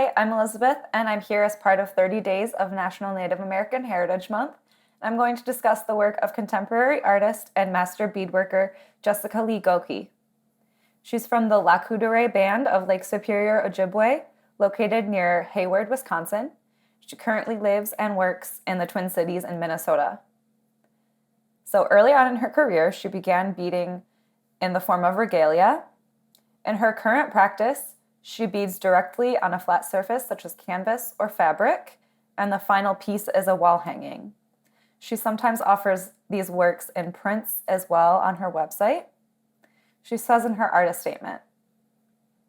Hi, I'm Elizabeth, and I'm here as part of 30 Days of National Native American Heritage Month. I'm going to discuss the work of contemporary artist and master beadworker Jessica Leigh Gokey. She's from the Lakudere Band of Lake Superior, Ojibwe, located near Hayward, Wisconsin. She currently lives and works in the Twin Cities in Minnesota. So early on in her career, she began beading in the form of regalia. In her current practice, she beads directly on a flat surface such as canvas or fabric, and the final piece is a wall hanging. She sometimes offers these works in prints as well on her website. She says in her artist statement,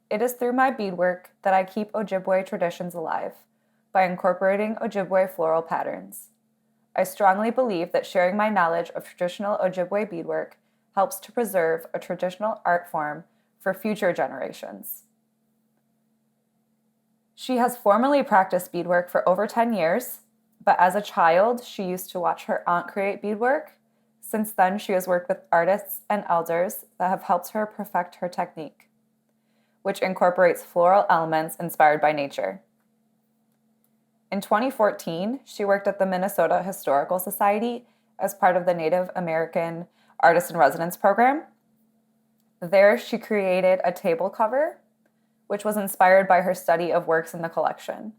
"It is through my beadwork that I keep Ojibwe traditions alive, by incorporating Ojibwe floral patterns. I strongly believe that sharing my knowledge of traditional Ojibwe beadwork helps to preserve a traditional art form for future generations." She has formally practiced beadwork for over 10 years, but as a child, she used to watch her aunt create beadwork. Since then, she has worked with artists and elders that have helped her perfect her technique, which incorporates floral elements inspired by nature. In 2014, she worked at the Minnesota Historical Society as part of the Native American Artist in Residence program. There, she created a table cover, which was inspired by her study of works in the collection.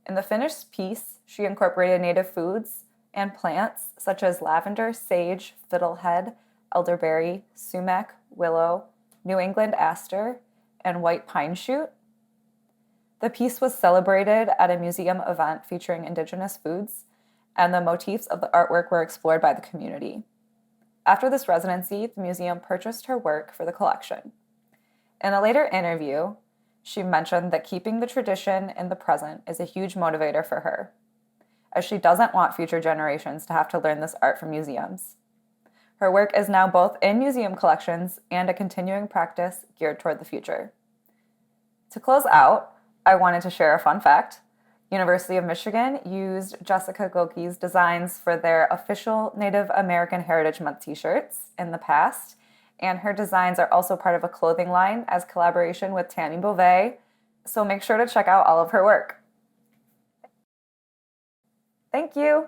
In the finished piece, she incorporated native foods and plants such as lavender, sage, fiddlehead, elderberry, sumac, willow, New England aster, and white pine shoot. The piece was celebrated at a museum event featuring Indigenous foods, and the motifs of the artwork were explored by the community. After this residency, the museum purchased her work for the collection. In a later interview, she mentioned that keeping the tradition in the present is a huge motivator for her, as she doesn't want future generations to have to learn this art from museums. Her work is now both in museum collections and a continuing practice geared toward the future. To close out, I wanted to share a fun fact. University of Michigan used Jessica Gokey's designs for their official Native American Heritage Month t-shirts in the past, and her designs are also part of a clothing line as collaboration with Tammy Beauvais, so make sure to check out all of her work. Thank you!